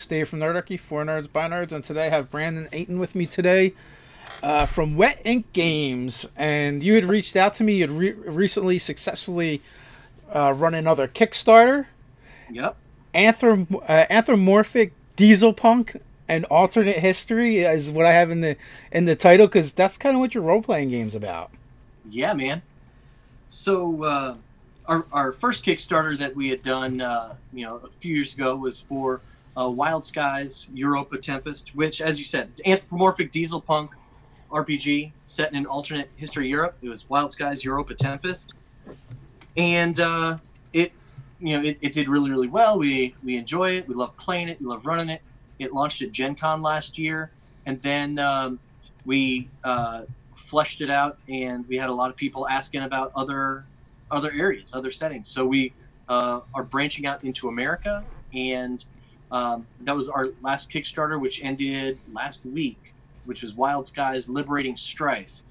host, Dave from Nerdarchy, for Nerds by Nerds, and today I have Brandon Ayton with me today from Wet Ink Games. And you had reached out to me. You had recently successfully run another Kickstarter. Yep. Anthropomorphic, Dieselpunk, and alternate history is what I have in the title, because that's kind of what your role-playing game's about. Yeah, man. So our first Kickstarter that we had done, a few years ago was for Wild Skies Europa Tempest, which, as you said, it's anthropomorphic dieselpunk RPG set in an alternate history Europe. It was Wild Skies Europa Tempest, and it did really, really well. We enjoy it. We love playing it. We love running it. It launched at Gen Con last year, and then we fleshed it out, and we had a lot of people asking about other areas, other settings. So we are branching out into America, and that was our last Kickstarter, which ended last week, which was Wild Skies Liberating Strife.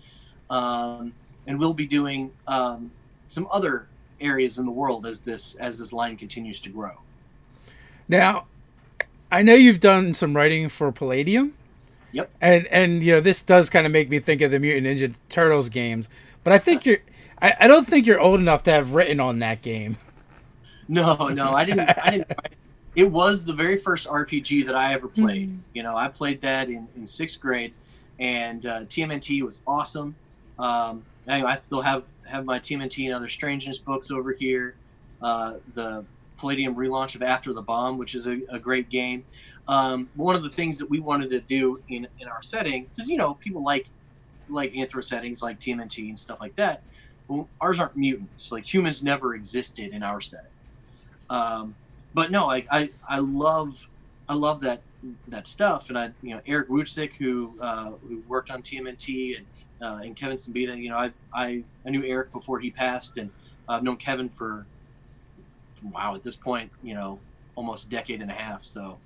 And we'll be doing some other areas in the world as this line continues to grow. Now, I know you've done some writing for Palladium. Yep. And this does kind of make me think of the Mutant Ninja Turtles games, but I think I don't think you're old enough to have written on that game. No, I didn't. It was the very first RPG that I ever played. I played that in 6th grade, and TMNT was awesome. I still have my TMNT and Other Strangeness books over here. The Palladium relaunch of After the Bomb, which is a great game. One of the things that we wanted to do in our setting, because people like anthro settings like TMNT and stuff like that. Well, ours aren't mutants. Like, humans never existed in our setting. But no, I love that stuff. And Eric Wuchsik, who worked on TMNT, and Kevin Simbita. I knew Eric before he passed, and I've known Kevin for at this point, almost a decade and a half. So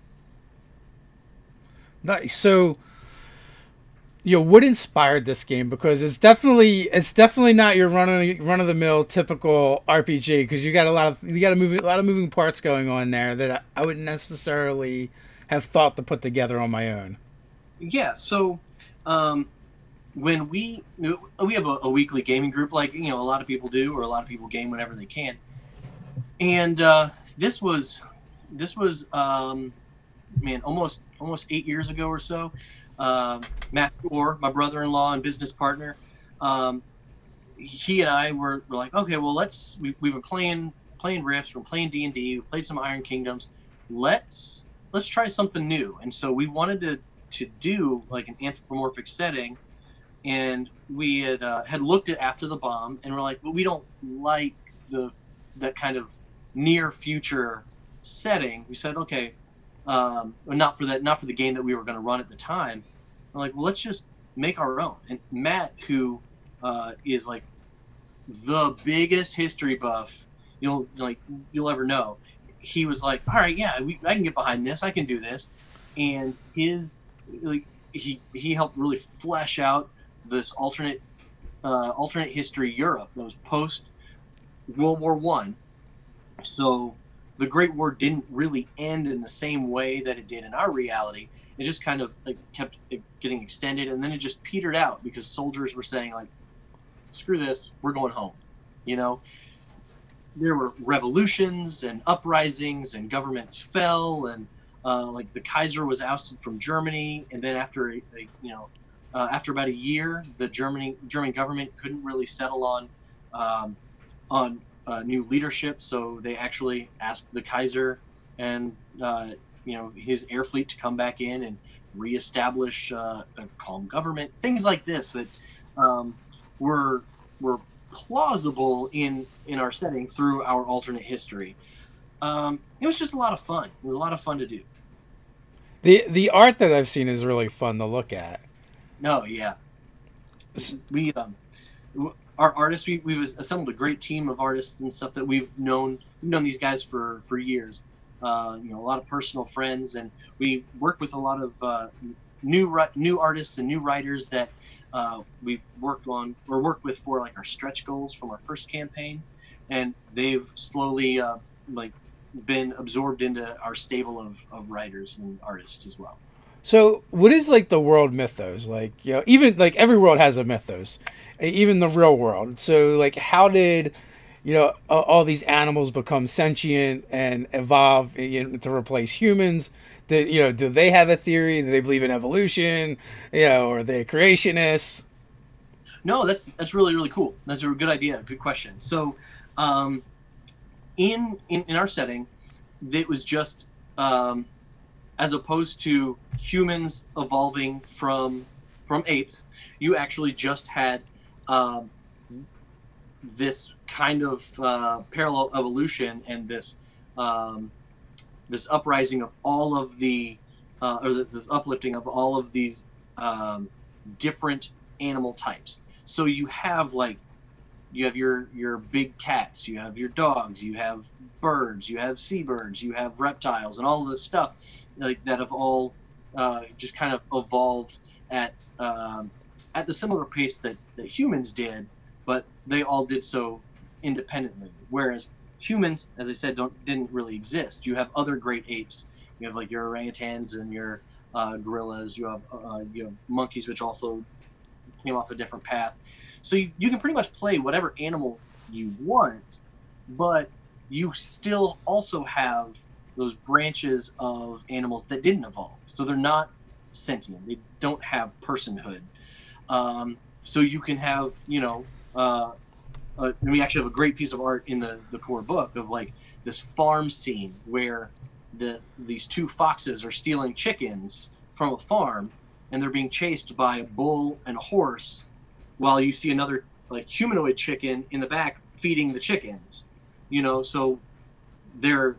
nice. So, what inspired this game? Because it's definitely not your run of the mill typical RPG, because you got a lot of moving parts going on there that I wouldn't necessarily have thought to put together on my own. Yeah. So when we have a weekly gaming group, like a lot of people do, or a lot of people game whenever they can, and this was almost 8 years ago or so. Matt Orr, my brother-in-law and business partner, he and I were like, okay, well, we've been playing Rifts, we're playing D&D, we played some Iron Kingdoms, let's try something new. And so we wanted to do like an anthropomorphic setting, and we had looked at After the Bomb, and we're like, well, we don't like that kind of near future setting. We said, okay, not for the game that we were going to run at the time. We're like, well, let's just make our own. And Matt, who is like the biggest history buff you'll ever know, he was like, all right, yeah, I can get behind this. I can do this. And he helped really flesh out this alternate history Europe that was post World War I. So the Great War didn't really end in the same way that it did in our reality. It just kind of kept getting extended, and then it just petered out because soldiers were saying, like, screw this, we're going home. There were revolutions and uprisings, and governments fell, and the Kaiser was ousted from Germany, and then after about a year, the German government couldn't really settle on new leadership, so they actually asked the Kaiser and his air fleet to come back in and reestablish a calm government. Things like this that were plausible in our setting through our alternate history. It was just a lot of fun. It was a lot of fun to do. The art that I've seen is really fun to look at. No, yeah. We our artists, we've assembled a great team of artists and stuff that we've known these guys for years. A lot of personal friends, and we work with a lot of new artists and new writers that we've worked with for like our stretch goals from our first campaign, and they've slowly been absorbed into our stable of writers and artists as well. So, what is like the world mythos? Like, you know, even like every world has a mythos, even the real world. So, like, how did, you know, all these animals become sentient and evolve, you know, to replace humans? Do they have a theory? Do they believe in evolution? You know, or are they creationists? No, that's really, really cool. That's a good idea. Good question. So, in our setting, it was just as opposed to humans evolving from apes, you actually just had this kind of parallel evolution and this this uprising of all of the or this uplifting of all of these different animal types. So you have your big cats, you have your dogs, you have birds, you have seabirds, you have reptiles, and all of this stuff like that have all just kind of evolved at the similar pace that humans did, but they all did so independently. Whereas humans, as I said, didn't really exist. You have other great apes. You have like your orangutans and your gorillas. You have monkeys, which also came off a different path. So you can pretty much play whatever animal you want, but you still also have those branches of animals that didn't evolve. So they're not sentient. They don't have personhood. So you can have, we actually have a great piece of art in the core book of like this farm scene where these two foxes are stealing chickens from a farm, and they're being chased by a bull and a horse, while you see another like humanoid chicken in the back feeding the chickens. So there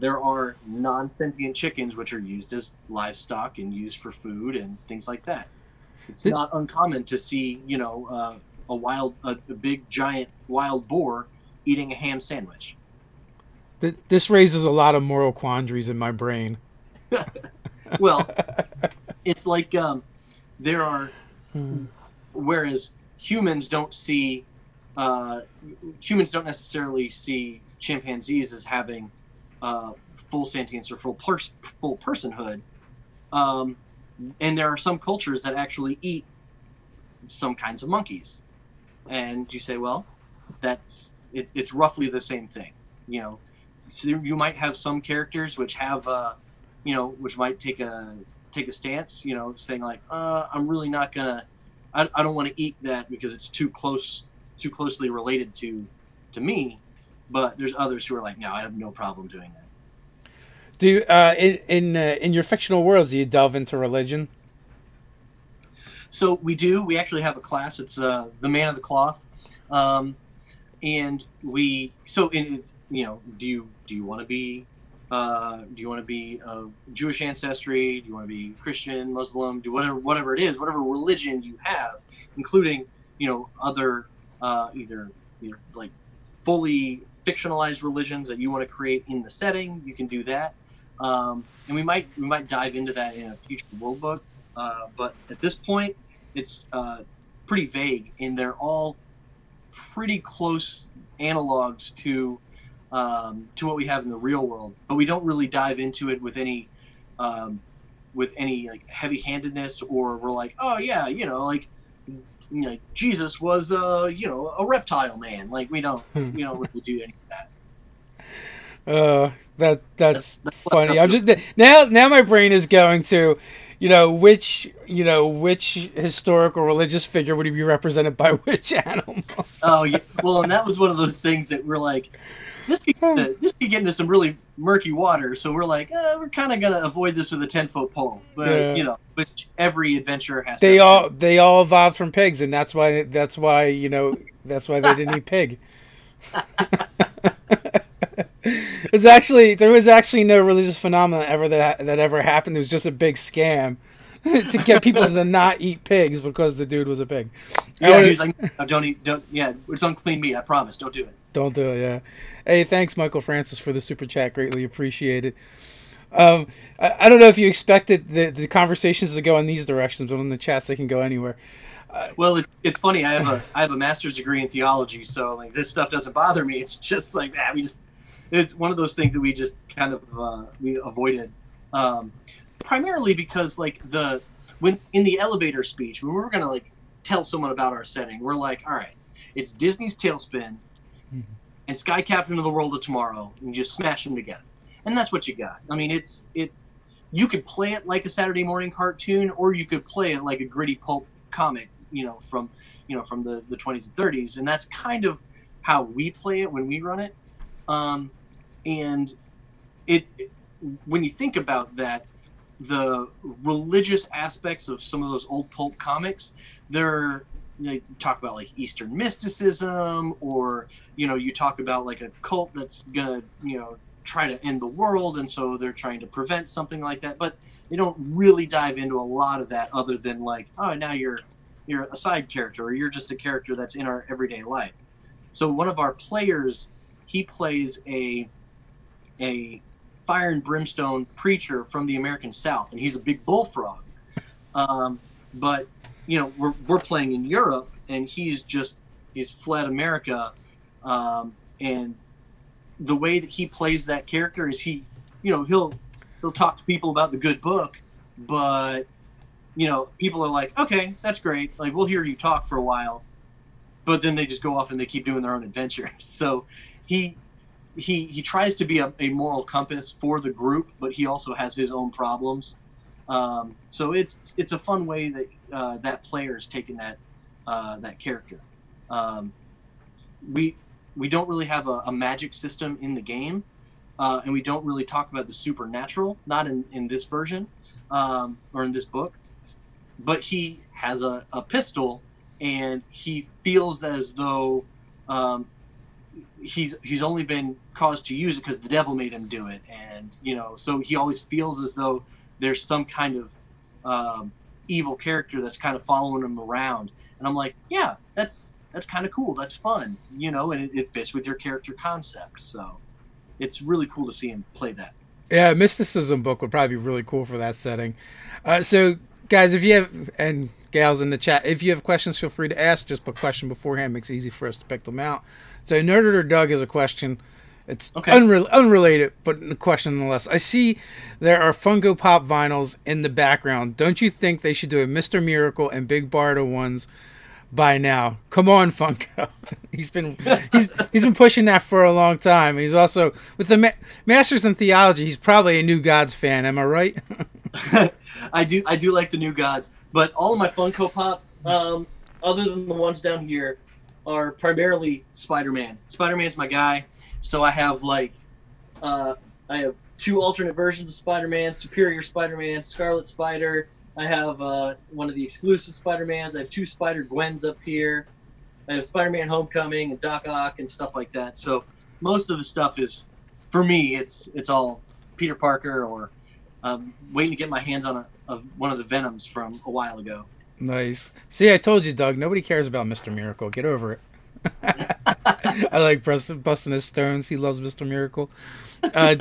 are non-sentient chickens which are used as livestock and used for food and things like that. It's not uncommon to see, a big giant wild boar eating a ham sandwich. This raises a lot of moral quandaries in my brain. Well, it's like there are, whereas humans don't necessarily see chimpanzees as having full sentience or full personhood, and there are some cultures that actually eat some kinds of monkeys, and you say, well, it's roughly the same thing. So you might have some characters which have which might take a stance, saying like, I'm really not gonna, I don't want to eat that because it's too closely related to me. But there's others who are like, no, I have no problem doing that. Do you, in your fictional worlds, do you delve into religion? So we do. We actually have a class. It's the Man of the Cloth, and it's do you want to be of Jewish ancestry? Do you want to be Christian, Muslim? Do whatever it is, whatever religion you have, including other either like fully fictionalized religions that you want to create in the setting. You can do that, and we might dive into that in a future world book. But at this point, it's pretty vague, and they're all pretty close analogs to what we have in the real world. But we don't really dive into it with any like heavy-handedness, or we're like, oh yeah, Jesus was a reptile man. Like we don't really do any of that. That's funny. I'm just now my brain is going to, which historical religious figure would he be represented by which animal? Oh yeah. Well, and that was one of those things that we're like, this could get into some really murky water. So we're like, we're kind of gonna avoid this with a 10-foot pole. But but every adventurer has. They all evolved from pigs, and that's why they didn't eat pig. There was actually no religious phenomenon that ever happened. It was just a big scam to get people to not eat pigs because the dude was a pig. Yeah, he was like, it's unclean meat. I promise, don't do it. Don't do it. Yeah. Hey, thanks, Michael Francis, for the super chat. Greatly appreciated. I don't know if you expected the conversations to go in these directions, but in the chats they can go anywhere. Well, it's funny. I have a master's degree in theology, so like this stuff doesn't bother me. It's just like it's one of those things that we just kind of we avoided, primarily because like when in the elevator speech when we were gonna like tell someone about our setting, we're like, all right, it's Disney's Tailspin and Sky Captain of the World of Tomorrow, and you just smash them together, and that's what you got. I mean, it's you could play it like a Saturday morning cartoon, or you could play it like a gritty pulp comic, from the 20s and 30s, and that's kind of how we play it when we run it. And when you think about that, the religious aspects of some of those old pulp comics, they talk about like Eastern mysticism, or you talk about like a cult that's gonna try to end the world, and so they're trying to prevent something like that, but they don't really dive into a lot of that other than like, oh, now you're a side character, or you're just a character that's in our everyday life. So one of our players, he plays a fire and brimstone preacher from the American South, and he's a big bullfrog. But we're playing in Europe, and he's fled America, and the way that he plays that character is he'll talk to people about the good book, but people are like, okay, that's great, like we'll hear you talk for a while, but then they just go off and they keep doing their own adventures. So he tries to be a moral compass for the group, but he also has his own problems. So it's a fun way that that player is taking that character. We don't really have a magic system in the game, and we don't really talk about the supernatural, not in this version, or in this book. But he has a pistol, and he feels as though he's only been caused to use it because the devil made him do it, and so he always feels as though there's some kind of evil character that's kind of following him around. And I'm like, yeah, that's kind of cool. That's fun, and it fits with your character concept. So it's really cool to see him play that. Yeah, a mysticism book would probably be really cool for that setting. So guys, if you have, and gals in the chat, if you have questions, feel free to ask. Just put question beforehand. Makes it easy for us to pick them out. So Nerded or Doug has a question. It's okay. Unrelated, but a question nonetheless. I see there are Funko Pop vinyls in the background. Don't you think they should do a Mr. Miracle and Big Barda ones by now? Come on, Funko. he's been pushing that for a long time. He's also with the Masters in Theology. He's probably a New Gods fan. Am I right? I do like the New Gods, but all of my Funko Pop, other than the ones down here, are primarily Spider-Man. Spider-Man's my guy. So I have I have 2 alternate versions of Spider-Man: Superior Spider-Man, Scarlet Spider. I have one of the exclusive Spider-Mans. I have 2 Spider-Gwens up here. I have Spider-Man Homecoming and Doc Ock and stuff like that. So most of the stuff is, for me, it's all Peter Parker, or waiting to get my hands on one of the Venoms from a while ago. Nice. See, I told you, Doug, nobody cares about Mr. Miracle. Get over it. I like busting his stones. He loves Mr. Miracle.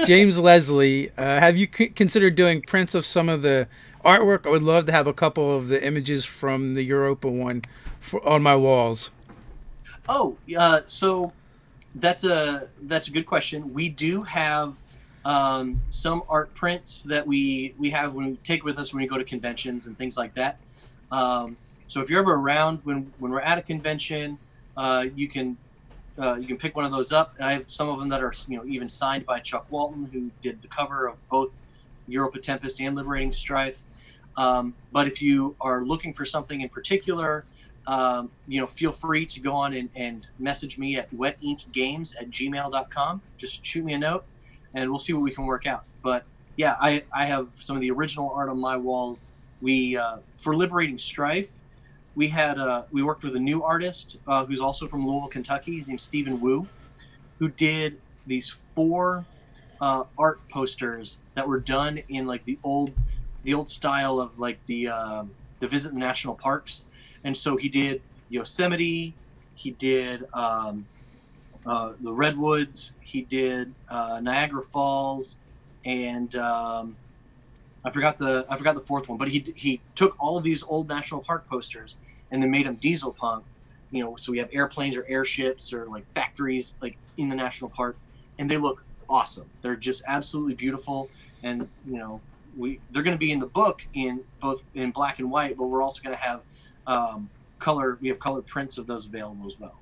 James Leslie, have you considered doing prints of some of the artwork? I would love to have a couple of the images from the Europa one on my walls. Oh, so that's a good question. We do have some art prints that we have when we take with us when we go to conventions and things like that. So if you're ever around when we're at a convention, you can pick one of those up. I have some of them that are even signed by Chuck Walton, who did the cover of both Europa Tempest and Liberating Strife. But if you are looking for something in particular, feel free to go on and message me at wetinkgames@gmail.com. Just shoot me a note, and we'll see what we can work out. But yeah, I have some of the original art on my walls. We for Liberating Strife, we worked with a new artist who's also from Louisville, Kentucky. His name's Stephen Wu, who did these 4 art posters that were done in like the old style of like the Visit the National Parks. And so he did Yosemite, he did the Redwoods, he did Niagara Falls, and I forgot the 4th one, but he took all of these old national park posters and then made them Dieselpunk. So we have airplanes or airships or like factories like in the national park, and they look awesome. They're just absolutely beautiful, and they're going to be in the book in both in black and white, but we're also going to have color. We have color prints of those available as well.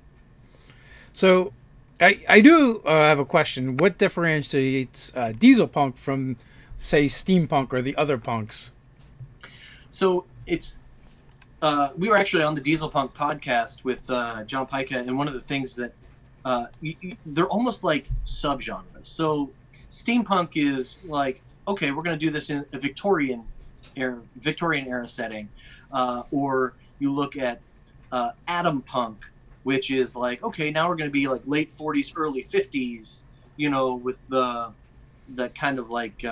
So, I do have a question. What differentiates Dieselpunk from, say, Steampunk or the other punks? So it's we were actually on the Dieselpunk podcast with John Pica, and one of the things that they're almost like subgenres. So Steampunk is like, okay, we're going to do this in a Victorian era setting, or you look at Atom Punk, which is like, okay, now we're going to be like late 40s, early 50s, with the kind of like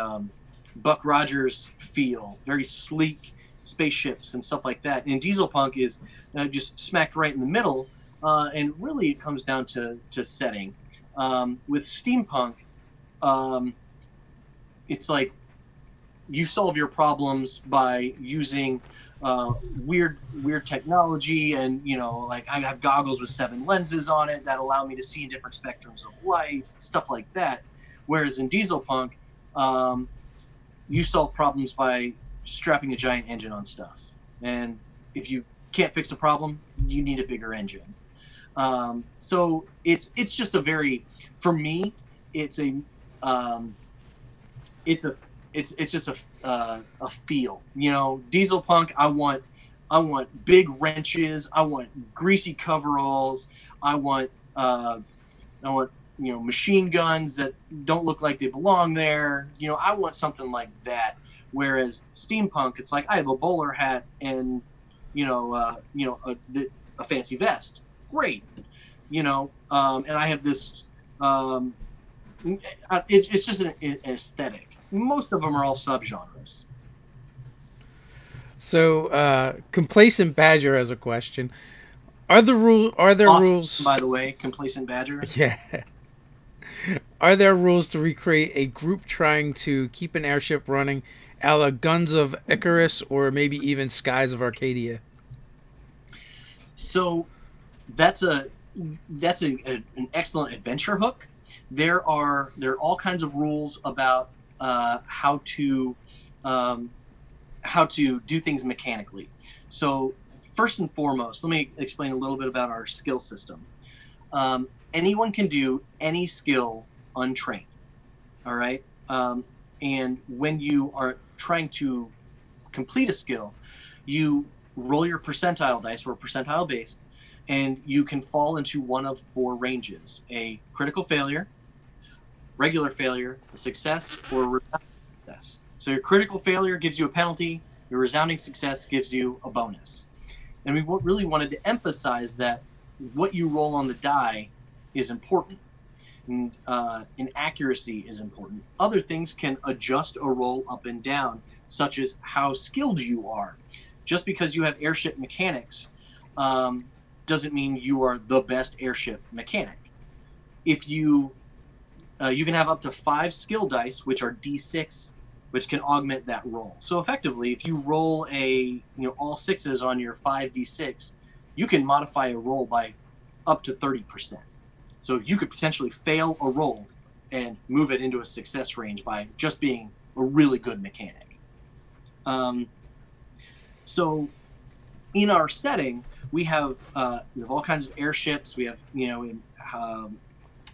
Buck Rogers feel, very sleek spaceships and stuff like that. And Dieselpunk is just smacked right in the middle, and really it comes down to setting. With Steampunk, it's like you solve your problems by using weird technology, and like I have goggles with 7 lenses on it that allow me to see in different spectrums of light, stuff like that. Whereas in Dieselpunk, you solve problems by strapping a giant engine on stuff, and if you can't fix a problem, you need a bigger engine. So it's just a very, for me, it's just a feel. Dieselpunk, I want big wrenches, I want greasy coveralls, I want machine guns that don't look like they belong there. I want something like that. Whereas Steampunk, it's like I have a bowler hat and a fancy vest. Great, and I have this. It's just an aesthetic. Most of them are all subgenres. So, Complacent Badger has a question. Are there rules? By the way, Complacent Badger. Yeah. Are there rules to recreate a group trying to keep an airship running, a la Guns of Icarus or maybe even Skies of Arcadia? So, that's an excellent adventure hook. There are all kinds of rules about how to do things mechanically. So first and foremost, let me explain a little bit about our skill system. Anyone can do any skill untrained. All right. And when you are trying to complete a skill, you roll your percentile dice, or percentile based, and you can fall into one of 4 ranges: a critical failure, regular failure, a success, or a resounding success. So your critical failure gives you a penalty, your resounding success gives you a bonus. And we really wanted to emphasize that what you roll on the die is important, and accuracy is important. Other things can adjust a roll up and down, such as how skilled you are. Just because you have airship mechanics doesn't mean you are the best airship mechanic. If you can have up to 5 skill dice, which are D6, which can augment that roll. So effectively, if you roll all 6s on your 5d6, you can modify a roll by up to 30%. So you could potentially fail a roll and move it into a success range by just being a really good mechanic. So in our setting, we have all kinds of airships. We have,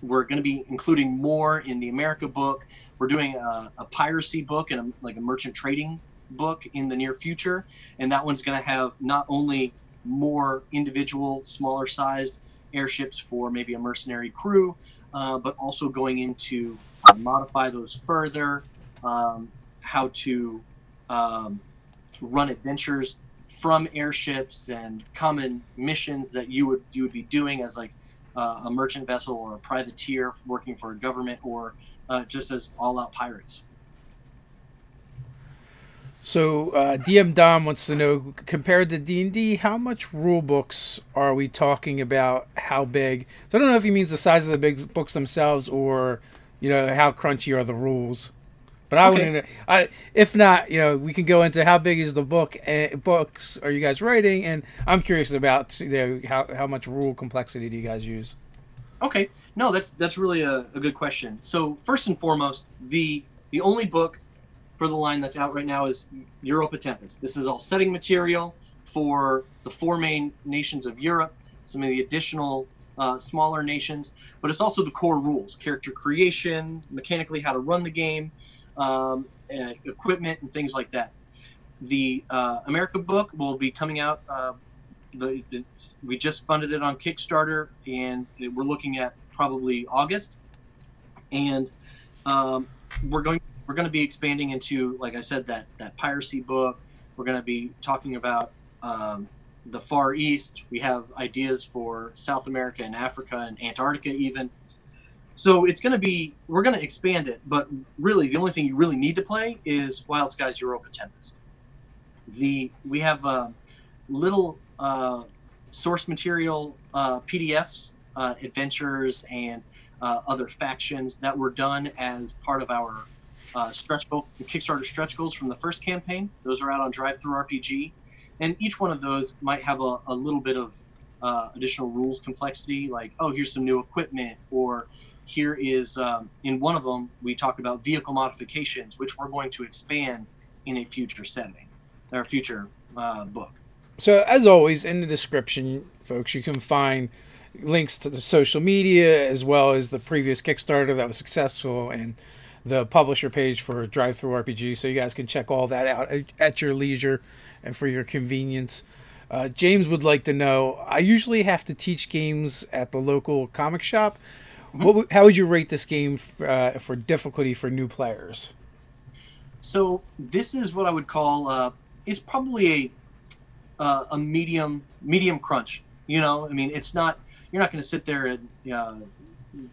we're going to be including more in the America book. We're doing a piracy book and a merchant trading book in the near future. And that one's going to have not only more individual, smaller sized airships for maybe a mercenary crew, but also going into modify those further, how to run adventures from airships and common missions that you would be doing as like a merchant vessel or a privateer working for a government, or just as all-out pirates. So DM Dom wants to know, compared to D&D, how much rule books are we talking about? How big? So I don't know if he means the size of the big books themselves, or how crunchy are the rules. But I wouldn't. If not, we can go into how big is the book. Books are you guys writing? And I'm curious about how much rule complexity do you guys use? Okay, no, that's really a good question. So first and foremost, the only book for the line that's out right now is Europa Tempest. This is all setting material for the four main nations of Europe, some of the additional smaller nations, but it's also the core rules, character creation, mechanically how to run the game, equipment, and things like that. The America book will be coming out. We just funded it on Kickstarter, and we're looking at probably August, and um, we're going to be expanding into, like I said, that piracy book. We're going to be talking about the Far East. We have ideas for South America and Africa and Antarctica even. So it's going to be, we're going to expand it, but really the only thing you really need to play is Wild Skies Europa Tempest. We have little source material PDFs, adventures, and other factions that were done as part of our stretch goal, Kickstarter stretch goals from the first campaign. Those are out on Drive-Thru RPG, and each one of those might have a little bit of additional rules complexity, like, oh, here's some new equipment, or here is, in one of them, we talk about vehicle modifications, which we're going to expand in a future setting, or a future book. So, as always, in the description, folks, you can find links to the social media as well as the previous Kickstarter that was successful and the publisher page for Drive-Thru RPG. So you guys can check all that out at your leisure and for your convenience. James would like to know, I usually have to teach games at the local comic shop. How would you rate this game for difficulty for new players? So this is what I would call, it's probably a medium crunch. You know, I mean, it's not, you're not going to sit there and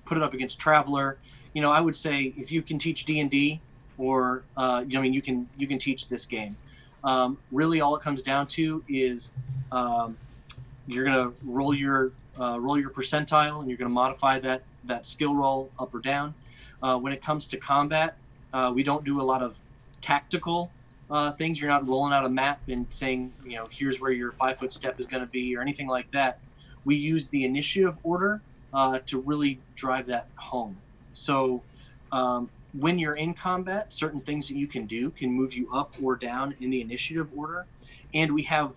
put it up against Traveler. You know, I would say if you can teach D&D, or I mean, you can teach this game. Really, all it comes down to is you're going to roll your percentile, and you're going to modify that skill roll up or down. When it comes to combat, we don't do a lot of tactical things. You're not rolling out a map and saying, you know, here's where your 5-foot step is going to be, or anything like that. We use the initiative order to really drive that home. So when you're in combat, certain things that you can do can move you up or down in the initiative order. And we have,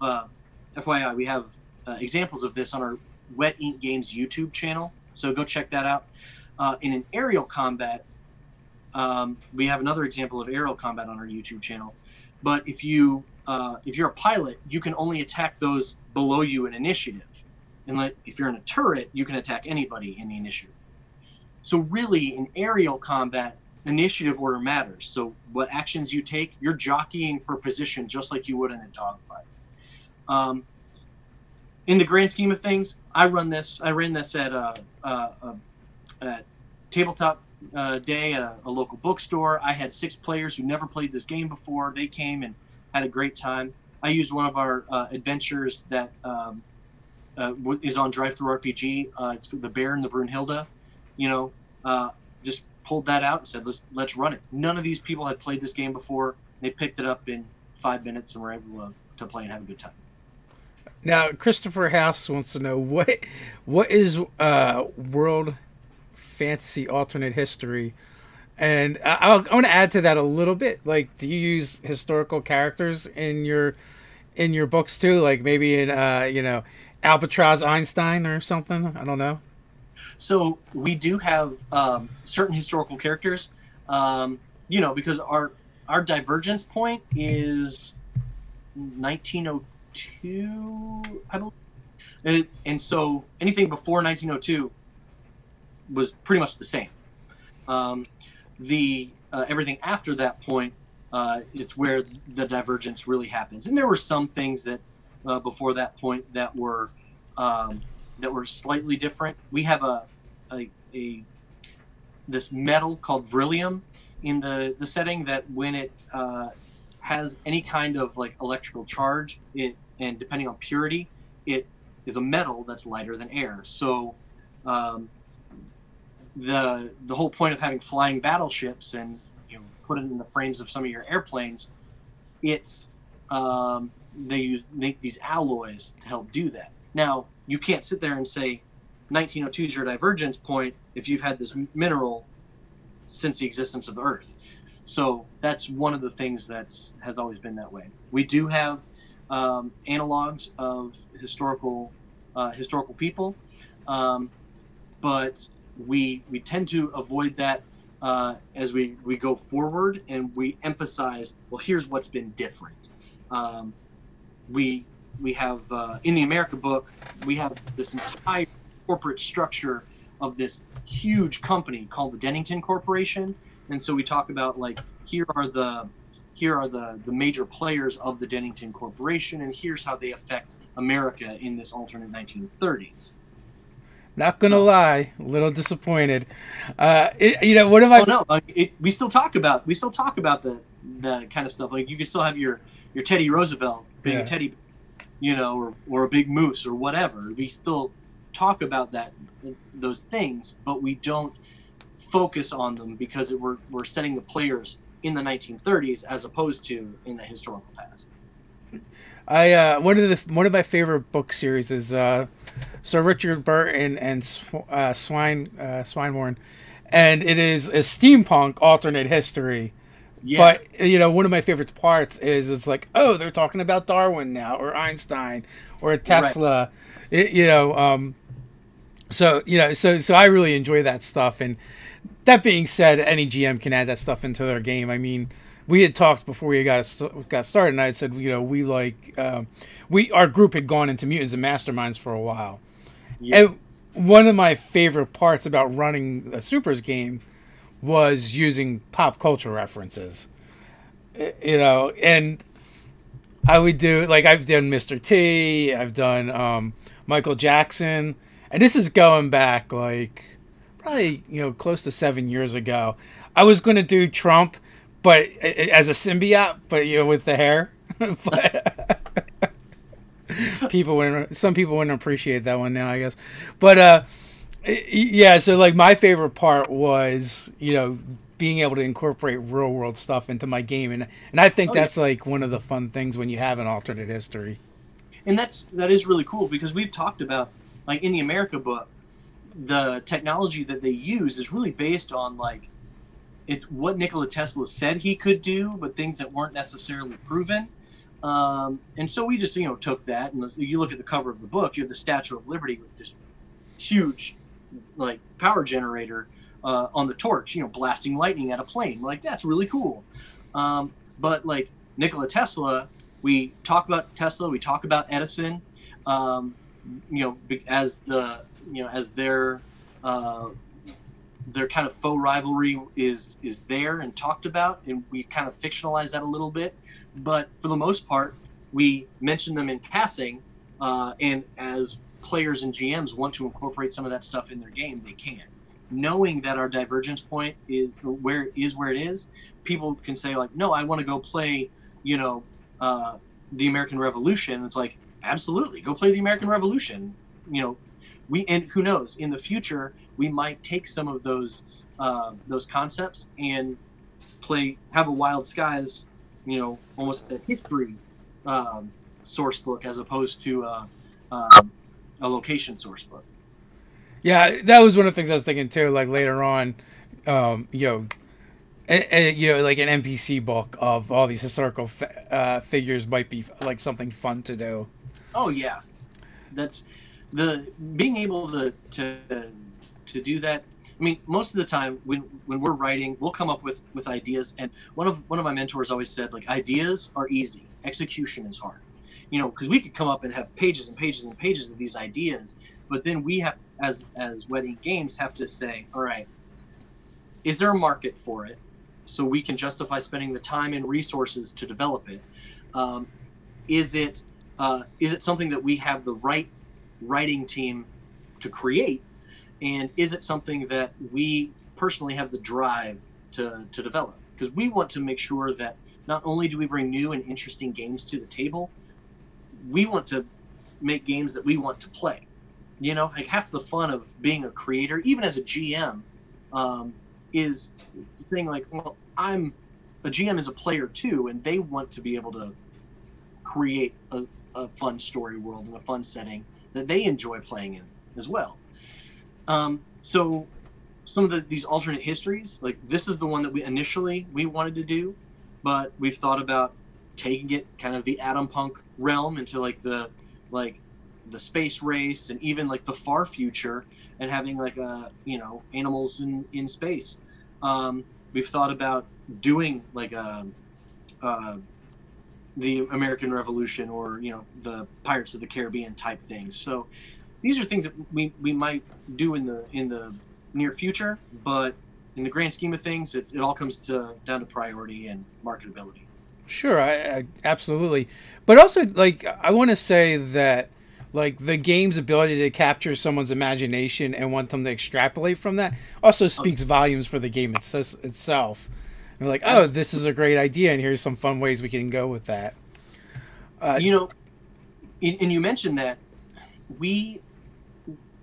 FYI, we have examples of this on our Wet Ink Games YouTube channel. So go check that out. In an aerial combat, we have another example of aerial combat on our YouTube channel. But if you're a pilot, you can only attack those below you in initiative. And if you're in a turret, you can attack anybody in the initiative. So really, in aerial combat, initiative order matters. So what actions you take, you're jockeying for position just like you would in a dogfight. In the grand scheme of things, I ran this at a tabletop day at a local bookstore. I had 6 players who never played this game before. They came and had a great time. I used one of our adventures that is on Drive-Thru RPG. It's the Bear and the Brunhilde. You know, just pulled that out and said, let's run it. None of these people had played this game before. They picked it up in 5 minutes and were able to play and have a good time. Now, Christopher House wants to know what is world fantasy alternate history, and I want to add to that a little bit. Like, do you use historical characters in your books too? Like maybe in Albatross Einstein or something? I don't know. So we do have certain historical characters, because our divergence point is 1902, I believe. And so anything before 1902 was pretty much the same. Everything after that point, it's where the divergence really happens. And there were some things that before that point that were slightly different. We have this metal called vrillium in the setting that when it has any kind of like electrical charge, and depending on purity, it is a metal that's lighter than air. So the whole point of having flying battleships and put it in the frames of some of your airplanes, it's they make these alloys to help do that. Now you can't sit there and say 1902 is your divergence point if you've had this mineral since the existence of the Earth. So that's one of the things has always been that way. We do have analogs of historical people, but we tend to avoid that as we go forward, and we emphasize, well, here's what's been different. We have in the America book, we have this entire corporate structure of this huge company called the Dennington Corporation, and so we talk about, like, here are the major players of the Dennington Corporation, and here's how they affect America in this alternate 1930s. Not gonna lie, a little disappointed. What am I? Oh no, we still talk about the kind of stuff. Like, you can still have your Teddy Roosevelt being a teddy, or a big moose or whatever. We still talk about those things, but we don't focus on them because we're setting the players in the 1930s as opposed to in the historical past. One of my favorite book series is Sir Richard Burton and Swinehorn, and it is a steampunk alternate history. Yeah. But one of my favorite parts is it's like, oh, they're talking about Darwin now, or Einstein, or Tesla. Right. So I really enjoy that stuff. And that being said, any GM can add that stuff into their game. I mean, we had talked before we got started, and I had said, our group had gone into Mutants and Masterminds for a while. Yeah. And one of my favorite parts about running a Supers game was using pop culture references. And I would do, like, I've done Mr. T, I've done Michael Jackson, and this is going back, like, probably, close to 7 years ago. I was going to do Trump, but as a symbiote, but with the hair. But some people wouldn't appreciate that one now, I guess. But so, like, my favorite part was being able to incorporate real world stuff into my game, and I think that's like one of the fun things when you have an alternate history. And that is really cool, because we've talked about, like, in the America book, the technology that they use is really based on, like, it's what Nikola Tesla said he could do, but things that weren't necessarily proven. And so we just, took that, and you look at the cover of the book, you have the Statue of Liberty with this huge, like, power generator on the torch, blasting lightning at a plane. Like, that's really cool. But, like, Nikola Tesla, we talk about Tesla, we talk about Edison, as their kind of faux rivalry is there and talked about, and we kind of fictionalize that a little bit, but for the most part we mention them in passing, and as players and GMs want to incorporate some of that stuff in their game, they can, knowing that our divergence point is where it is. People can say, like, no, I want to go play the American Revolution. It's like, absolutely, go play the American Revolution. And who knows, in the future we might take some of those concepts and have a Wild Skies, almost a history source book as opposed to a location source book. Yeah, that was one of the things I was thinking too. Like, later on, like an NPC book of all these historical figures might be like something fun to do. Oh yeah, that's being able to do that. I mean, most of the time when we're writing, we'll come up with ideas, and one of my mentors always said, like, ideas are easy, execution is hard. Because we could come up and have pages and pages and pages of these ideas, but then we have, as Wedding Games, have to say, all right, is there a market for it, so we can justify spending the time and resources to develop it? Is it something that we have the right writing team to create, and is it something that we personally have the drive to develop? Because we want to make sure that not only do we bring new and interesting games to the table, we want to make games that we want to play. Like, half the fun of being a creator, even as a GM, is saying, like, well, I'm a GM is a player too, and they want to be able to create a fun story world and a fun setting that they enjoy playing in as well. So some of these alternate histories, like this is the one that we wanted to do, but we've thought about taking it kind of the atom punk realm into like the space race and even like the far future and having like animals in space. We've thought about doing like uh, the American Revolution or the Pirates of the Caribbean type things. So these are things that we might do in the near future, but in the grand scheme of things, it all comes down to priority and marketability. Sure, I absolutely. But also, like, I want to say that, like, the game's ability to capture someone's imagination and want them to extrapolate from that also speaks volumes for the game itself. And like, oh, this is a great idea, and here's some fun ways we can go with that. And you mentioned that we,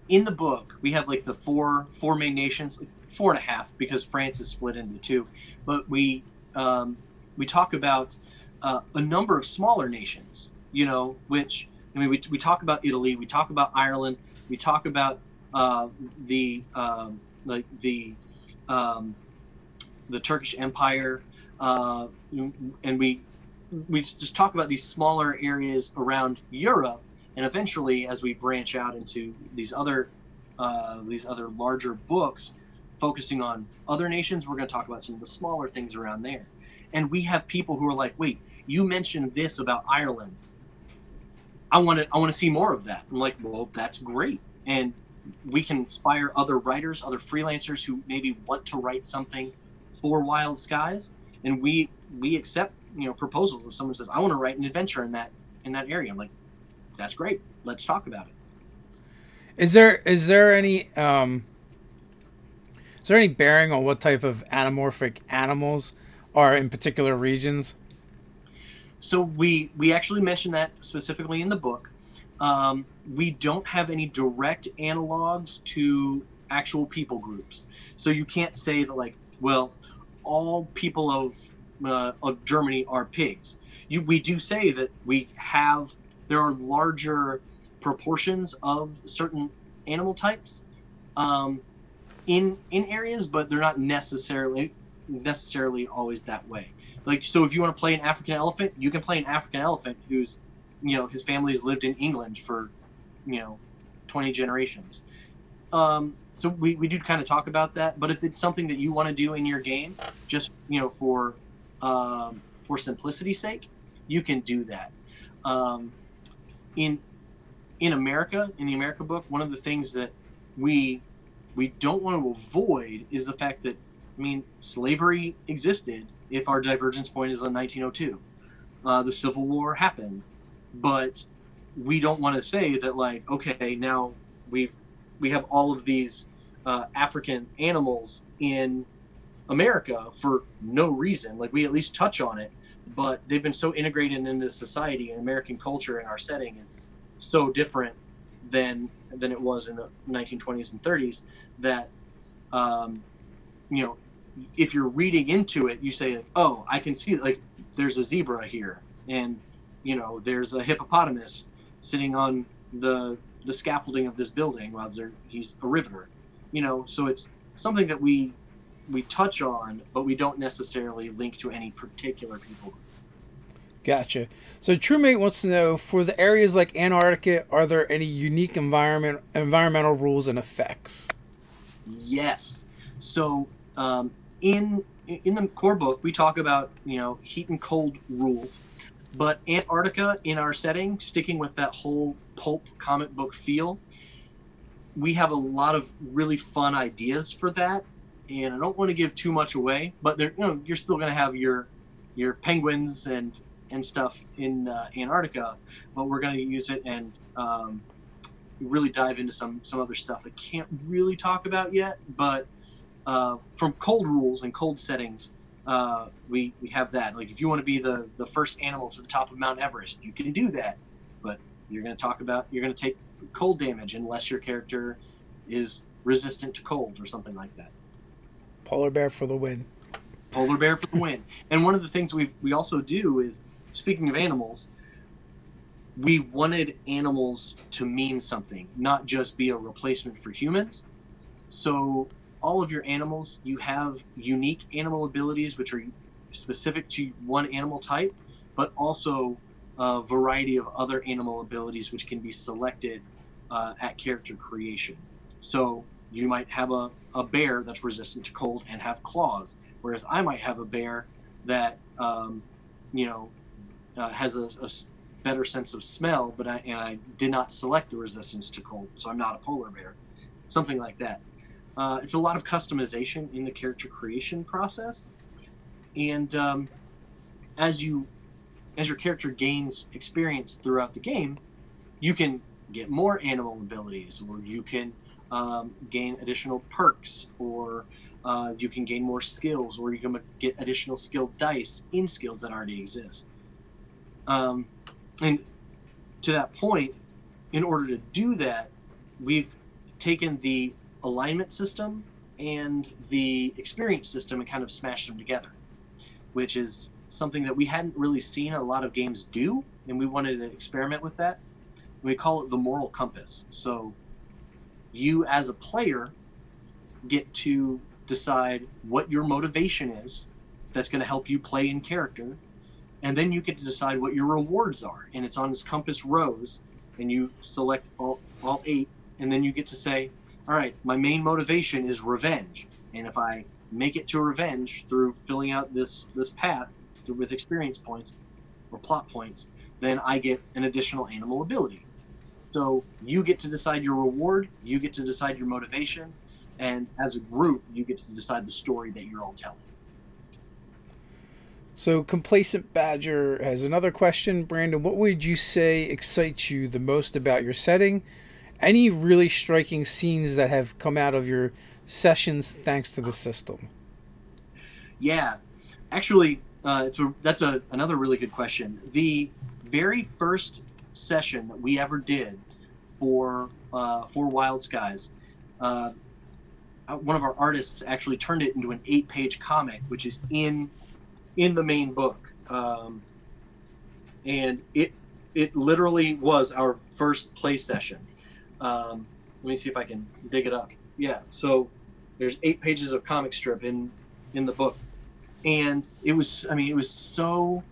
in the book, we have like the four main nations, 4.5 because France is split into two, but we talk about a number of smaller nations, which we talk about Italy, we talk about Ireland, we talk about the Turkish Empire, and we just talk about these smaller areas around Europe, and eventually, as we branch out into these other larger books, focusing on other nations, we're going to talk about some of the smaller things around there. And we have people who are like, "Wait, you mentioned this about Ireland. I want to see more of that." I'm like, "Well, that's great." And we can inspire other writers, other freelancers who maybe want to write something for Wild Skies, and we accept proposals. If someone says, "I want to write an adventure in that area," I'm like, "That's great. Let's talk about it." Is there any bearing on what type of anamorphic animals are in particular regions? So we actually mentioned that specifically in the book. We don't have any direct analogs to actual people groups, so you can't say that like, well, all people of Germany are pigs. We do say that there are larger proportions of certain animal types in areas, but they're not necessarily always that way. Like, so if you want to play an African elephant, you can play an African elephant who's his family has lived in England for 20 generations. So we do kind of talk about that, but if it's something that you want to do in your game, just for simplicity's sake, you can do that. In America, in the America book, one of the things that we don't want to avoid is the fact that slavery existed. If our divergence point is on 1902, the Civil War happened, but we don't want to say that like, okay, now we have all of these African animals in America for no reason. Like, we at least touch on it, but they've been so integrated into society, and American culture and our setting is so different than it was in the 1920s and 30s that if you're reading into it, you say like, oh, I can see like there's a zebra here, and there's a hippopotamus sitting on the scaffolding of this building while he's a riveter. So it's something that we touch on, but we don't necessarily link to any particular people. Gotcha. So TrueMate wants to know, for the areas like Antarctica, are there any unique environmental rules and effects? Yes. So in the core book, we talk about heat and cold rules, but Antarctica, in our setting, sticking with that whole pulp comic book feel, we have a lot of really fun ideas for that, and I don't want to give too much away, but you're still going to have your penguins and stuff in Antarctica, but we're going to use it and really dive into some other stuff I can't really talk about yet. But from cold rules and cold settings, we have that. Like, if you want to be the first animal to the top of Mount Everest, you can do that, but you're going to take cold damage unless your character is resistant to cold or something like that. Polar bear for the win. Polar bear for the win. And one of the things we also do is, speaking of animals, we wanted animals to mean something, not just be a replacement for humans. So all of your animals, you have unique animal abilities which are specific to one animal type, but also a variety of other animal abilities which can be selected at character creation. So you might have a bear that's resistant to cold and have claws, whereas I might have a bear that has a better sense of smell, but I did not select the resistance to cold, so I'm not a polar bear. Something like that. It's a lot of customization in the character creation process, and as your character gains experience throughout the game, you can get more animal abilities, or you can gain additional perks, or you can gain more skills, or you can get additional skill dice in skills that already exist. And to that point, in order to do that, we've taken the alignment system and the experience system and kind of smashed them together, which is something that we hadn't really seen a lot of games do, and we wanted to experiment with that. We call it the moral compass. So you as a player get to decide what your motivation is that's going to help you play in character, and then you get to decide what your rewards are, and it's on this compass rose, and you select all 8, and then you get to say, all right, my main motivation is revenge, and if I make it to revenge through filling out this path with experience points or plot points, then I get an additional animal ability. So you get to decide your reward, you get to decide your motivation, and as a group, you get to decide the story that you're all telling. So Complacent Badger has another question. Brandon, what would you say excites you the most about your setting? Any really striking scenes that have come out of your sessions thanks to the system? Yeah, actually, that's another really good question. The very first session that we ever did for Wild Skies, one of our artists actually turned it into an 8-page comic, which is in the main book, and it literally was our first play session. Let me see if I can dig it up. Yeah, so there's 8 pages of comic strip in the book, and it was so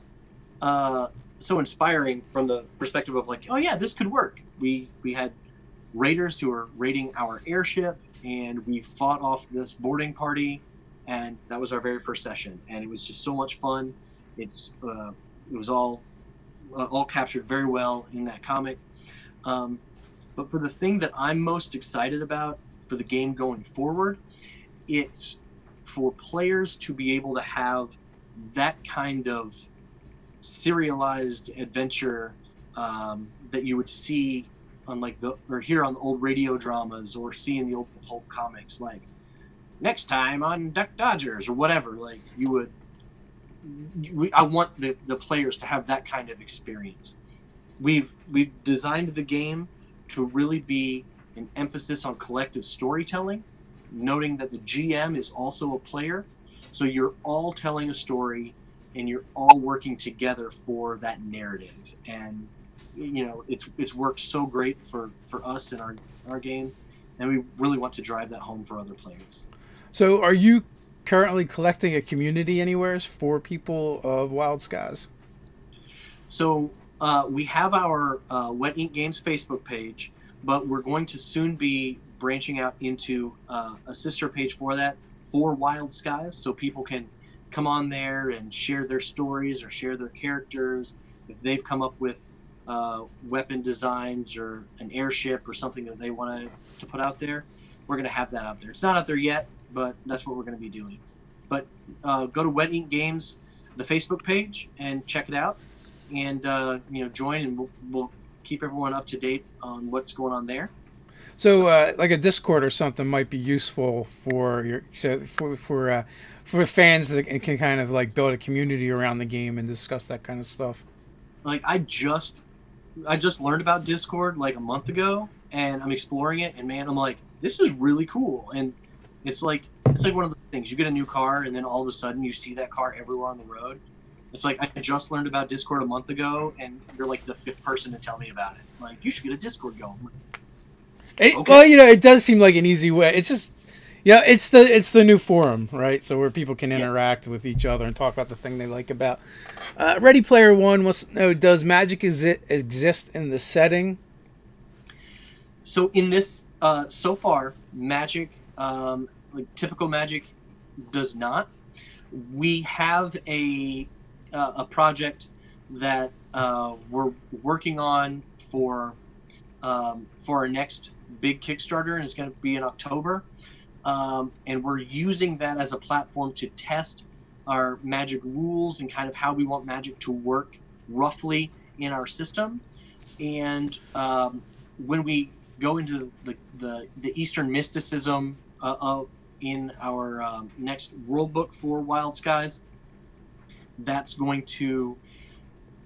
inspiring from the perspective of like, oh yeah, this could work. We had raiders who were raiding our airship, and we fought off this boarding party, and that was our very first session, and it was just so much fun. It was all captured very well in that comic. But for the thing that I'm most excited about for the game going forward, it's for players to be able to have that kind of serialized adventure that you would see on or hear on the old radio dramas, or see in the old pulp comics, like next time on Duck Dodgers or whatever. Like I want the players to have that kind of experience. We've designed the game to really be an emphasis on collective storytelling, noting that the GM is also a player, so you're all telling a story and you're all working together for that narrative. And it's worked so great for us in our game, and we really want to drive that home for other players. So are you currently collecting a community anywhere for people of Wild Skies? So we have our Wet Ink Games Facebook page, but we're going to soon be branching out into a sister page for that, for Wild Skies, so people can come on there and share their stories or share their characters. If they've come up with weapon designs or an airship or something that they want to put out there, we're going to have that out there. It's not out there yet, but that's what we're going to be doing. But go to Wet Ink Games, the Facebook page, and check it out, and join, and we'll keep everyone up to date on what's going on there. So like a Discord or something might be useful for for fans that can kind of like build a community around the game and discuss that kind of stuff. Like I just learned about Discord like a month ago, and I'm exploring it, and man, I'm like, this is really cool. And it's like one of the things, you get a new car and then all of a sudden you see that car everywhere on the road. It's like, I just learned about Discord a month ago, and you're like the 5th person to tell me about it. Like, you should get a Discord going. Okay. Well, it does seem like an easy way. It's just Yeah, it's the new forum, right? So where people can interact with each other and talk about the thing they like about. Ready Player One wants to know: does magic exist in the setting? So in this, so far, magic, like typical magic, does not. We have a project that we're working on for our next big Kickstarter, and it's going to be in October. And we're using that as a platform to test our magic rules and kind of how we want magic to work roughly in our system. And when we go into the Eastern mysticism in our next world book for Wild Skies, we're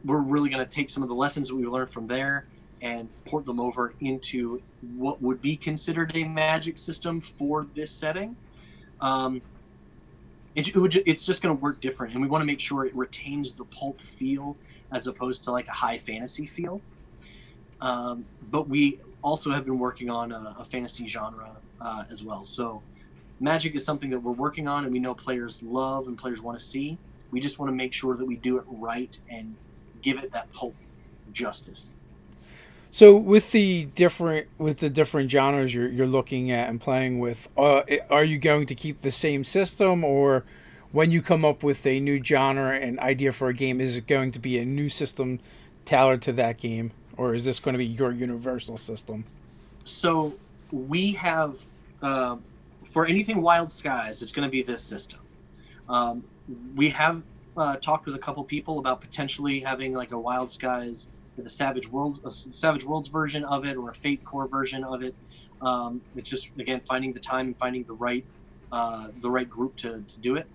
really going to take some of the lessons that we learned from there and port them over into what would be considered a magic system for this setting. It's just going to work different, and we want to make sure it retains the pulp feel as opposed to like a high fantasy feel. But we also have been working on a fantasy genre as well. So magic is something that we're working on, and we know players love and players want to see. We just want to make sure that we do it right and give it that pulp justice. So with the different genres you're looking at and playing with, are you going to keep the same system, or when you come up with a new genre and idea for a game, is it going to be a new system tailored to that game, or is this going to be your universal system? So we have for anything Wild Skies, it's going to be this system. We have talked with a couple people about potentially having like a Wild Skies with a Savage Worlds version of it, or a Fate Core version of it. It's just, again, finding the time and finding the right group to do it.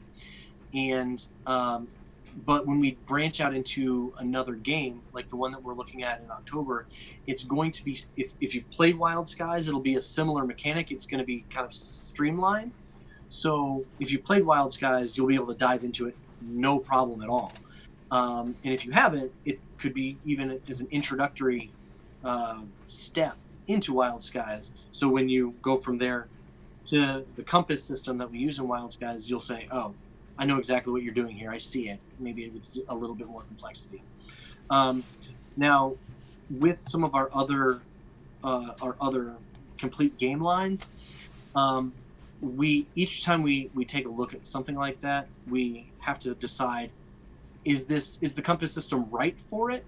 And but when we branch out into another game, like the one that we're looking at in October, it's going to be, if you've played Wild Skies, it'll be a similar mechanic. It's going to be kind of streamlined. So if you've played Wild Skies, you'll be able to dive into it no problem at all. And if you haven't, it could be even as an introductory step into Wild Skies. So when you go from there to the compass system that we use in Wild Skies, you'll say, oh, I know exactly what you're doing here. I see it. Maybe with a little bit more complexity. Now, with some of our other complete game lines, each time we take a look at something like that, we have to decide, is the compass system right for it,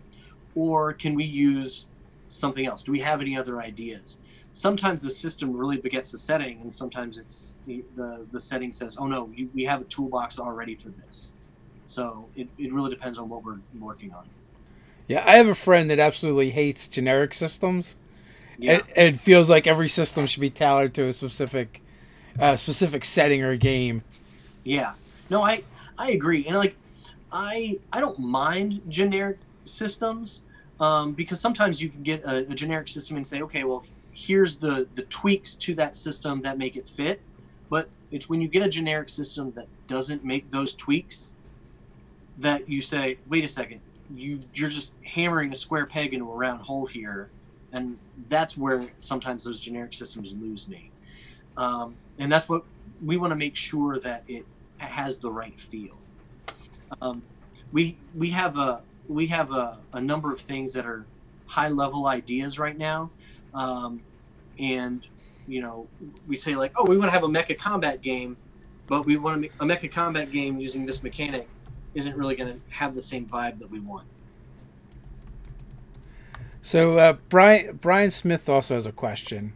or can we use something else? Do we have any other ideas? Sometimes the system really begets the setting, and sometimes it's the setting says, oh no, we have a toolbox already for this. So it really depends on what we're working on. Yeah, I have a friend that absolutely hates generic systems. Yeah. It feels like every system should be tailored to a specific setting or game. Yeah. No, I agree. And like, I don't mind generic systems because sometimes you can get a generic system and say, okay, well, here's the tweaks to that system that make it fit. But it's when you get a generic system that doesn't make those tweaks that you say, wait a second, you're just hammering a square peg into a round hole here. And that's where sometimes those generic systems lose me. And that's what we want to make sure, that it has the right feel. We have a number of things that are high level ideas right now, and we say like, oh, we want to have a mecha combat game, but we want to make a mecha combat game using this mechanic isn't really going to have the same vibe that we want. So Brian Smith also has a question,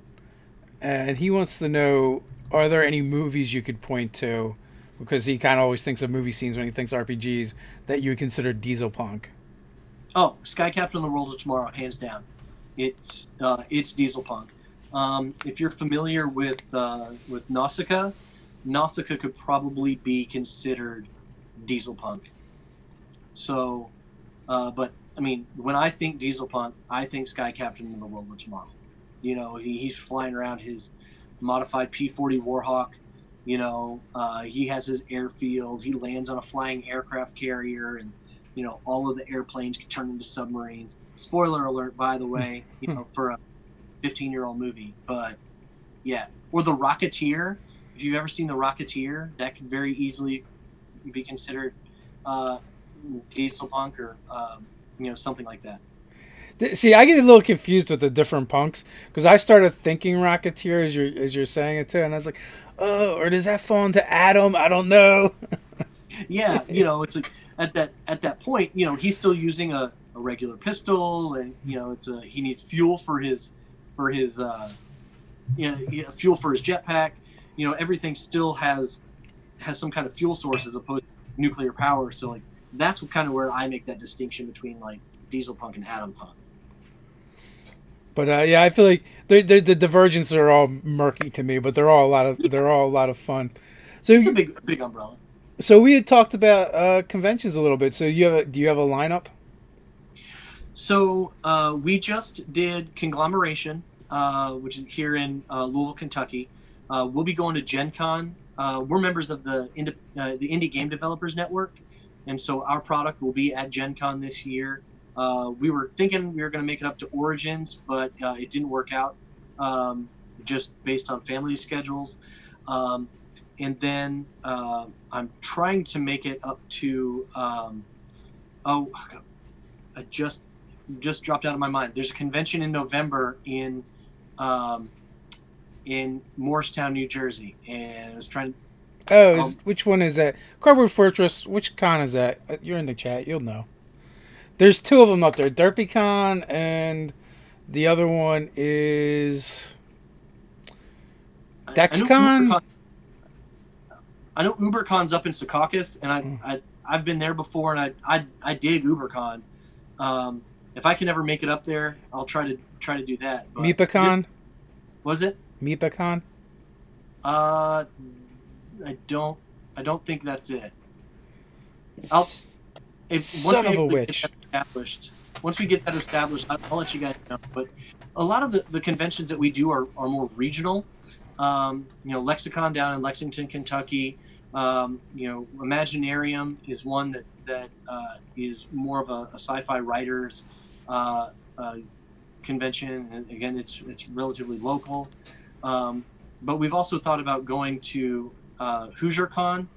and he wants to know, are there any movies you could point to, because he kind of always thinks of movie scenes when he thinks RPGs, that you would consider Dieselpunk? Oh, Sky Captain of the World of Tomorrow, hands down. It's Dieselpunk. If you're familiar with Nausicaa could probably be considered Dieselpunk. So, but I mean, when I think Dieselpunk, I think Sky Captain of the World of Tomorrow. He's flying around his modified P-40 Warhawk. He has his airfield. He lands on a flying aircraft carrier, and all of the airplanes can turn into submarines. Spoiler alert, by the way, for a 15-year-old movie. But yeah, or the Rocketeer. if you've ever seen the Rocketeer, that could very easily be considered Dieselpunk or something like that. See, I get a little confused with the different punks because I started thinking Rocketeer as you're saying it too, and I was like, oh, or does that fall into Adam? I don't know. Yeah, it's like at that point, he's still using a regular pistol, and he needs fuel for his fuel for his jetpack. Everything still has some kind of fuel source as opposed to nuclear power. So like that's kind of where I make that distinction between like Dieselpunk and Atom Punk. But yeah, I feel like the divergences are all murky to me, but they're all a lot of fun. So it's a big umbrella. So we had talked about conventions a little bit. So do you have a lineup? So we just did Conglomeration, which is here in Louisville, Kentucky. We'll be going to Gen Con. We're members of the Indie Game Developers Network, and so our product will be at Gen Con this year. We were thinking we were going to make it up to Origins, but it didn't work out just based on family schedules. And then I'm trying to make it up to I just dropped out of my mind. There's a convention in November in Morristown, New Jersey, and I was trying to... Oh, which one is that? Cardboard Fortress. Which con is that? You're in the chat. You'll know. There's two of them up there. DerpyCon and the other one is DexCon. I know UberCon's up in Secaucus, and I've been there before, and I dig UberCon. If I can ever make it up there, I'll try to do that. MeepaCon? Was it? MeepaCon? I don't think that's it. Son of a witch. Once we get that established, I'll let you guys know. But a lot of the conventions that we do are more regional. Lexicon down in Lexington, Kentucky. Imaginarium is one that is more of a sci-fi writers convention, and again, it's relatively local. But we've also thought about going to HoosierCon.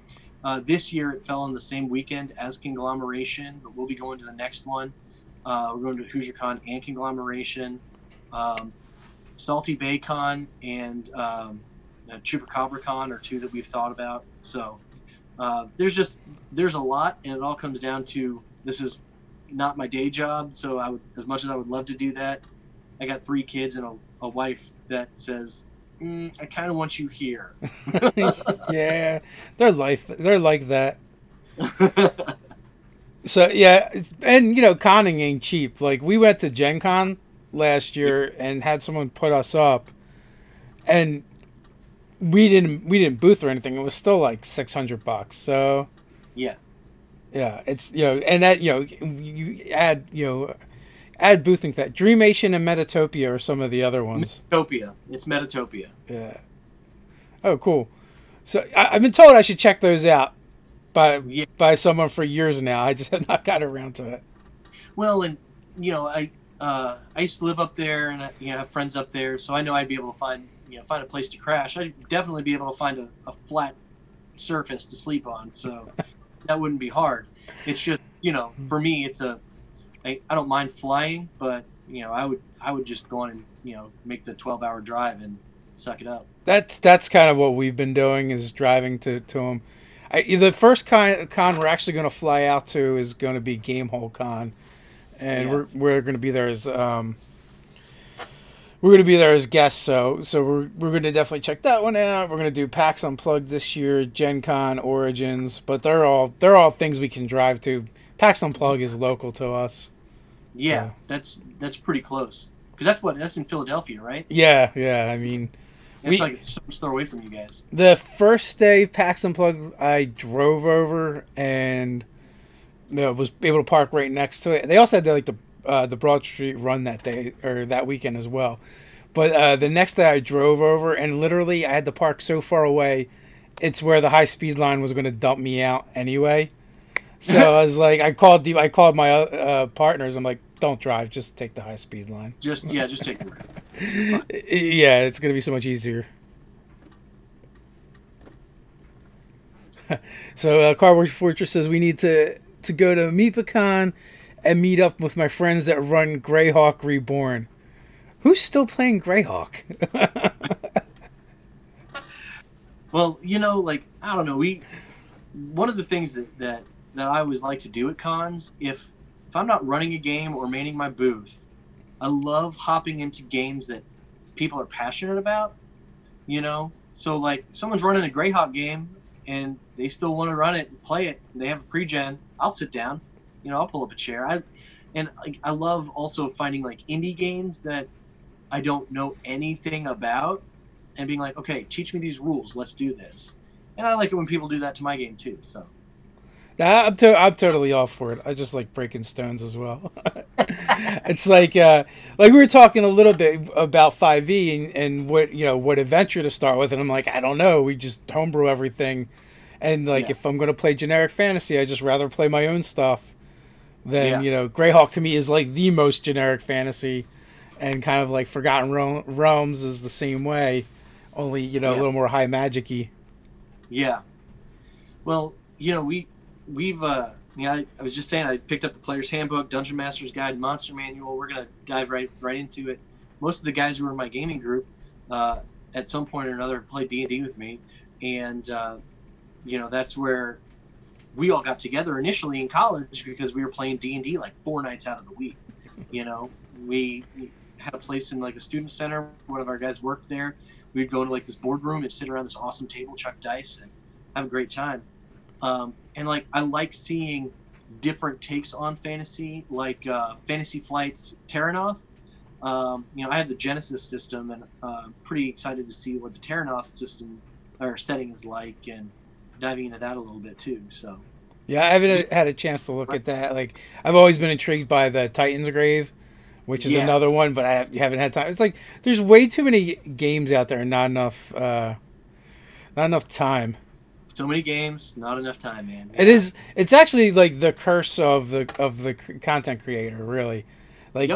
This year it fell on the same weekend as Conglomeration, but we'll be going to the next one. We're going to HoosierCon and Conglomeration. Salty Bay Con and Chupacabra Con are two that we've thought about. So there's a lot, and it all comes down to, this is not my day job, so as much as I would love to do that, I got 3 kids and a wife that says, I kind of want you here. Yeah, they're like that. So yeah, and conning ain't cheap. Like we went to Gen Con last year and had someone put us up, and we didn't booth or anything. It was still like $600. So yeah, it's and that you add boothing to that. Dreamation and Metatopia are some of the other ones. It's Metatopia. Yeah. Oh, cool. So I've been told I should check those out by someone for years now. I just have not got around to it. Well, and I used to live up there, and I have friends up there, so I know I'd be able to find a place to crash. I'd definitely be able to find a flat surface to sleep on, so that wouldn't be hard. It's just for me, it's I don't mind flying, but I would just go on and make the 12-hour drive and suck it up. That's kind of what we've been doing, is driving to them. The first con we're actually going to fly out to is going to be Gamehole Con, and we're going to be there as guests. So we're going to definitely check that one out. We're going to do PAX Unplugged this year, Gen Con, Origins, but they're all things we can drive to. PAX Unplugged is local to us. Yeah, so. That's pretty close, because that's in Philadelphia, right? Yeah. I mean, it's like so much far away from you guys. The first day PAX Unplugged, I drove over and was able to park right next to it. They also had the Broad Street run that day or that weekend as well. But the next day I drove over, and literally I had to park so far away, it's where the high speed line was going to dump me out anyway. So I was like, I called my partners. I'm like, don't drive, just take the high speed line. Just take the route. Yeah, it's gonna be so much easier. So Cardboard Fortress says we need to go to MeepaCon and meet up with my friends that run Greyhawk Reborn. Who's still playing Greyhawk? Well, you know, like, I don't know. One of the things that I always like to do at cons, if I'm not running a game or manning my booth, I love hopping into games that people are passionate about, you know? So, like, if someone's running a Greyhawk game and they still want to run it and play it, and they have a pre-gen, I'll sit down. You know, I'll pull up a chair. I love also finding, like, indie games that I don't know anything about and being like, okay, teach me these rules. Let's do this. And I like it when people do that to my game, too, so. Nah, I'm totally all for it. I just like breaking stones as well. It's like we were talking a little bit about 5e and what adventure to start with, and I'm like, I don't know. We just homebrew everything, and like if I'm gonna play generic fantasy, I just rather play my own stuff than Greyhawk to me is like the most generic fantasy, and kind of like Forgotten Realms is the same way, only a little more high magic-y. Yeah. Well, I was just saying I picked up the Player's Handbook, Dungeon Master's Guide, Monster Manual. We're gonna dive right into it. Most of the guys who were in my gaming group at some point or another played D&D with me, and that's where we all got together initially in college because we were playing D&D like 4 nights out of the week. We had a place in like a student center. One of our guys worked there. We'd go into like this boardroom and sit around this awesome table, chuck dice, and have a great time. And like I like seeing different takes on fantasy, like Fantasy Flight's Terranoth. I have the Genesis system, and I'm pretty excited to see what the Terranoth system or setting is like, and diving into that a little bit too. So, yeah, I haven't had a chance to look at that. Like, I've always been intrigued by the Titan's Grave, which is another one, but I haven't had time. It's like there's way too many games out there, and not enough time. So many games, not enough time, man. Yeah. It is. It's actually like the curse of the content creator, really. Like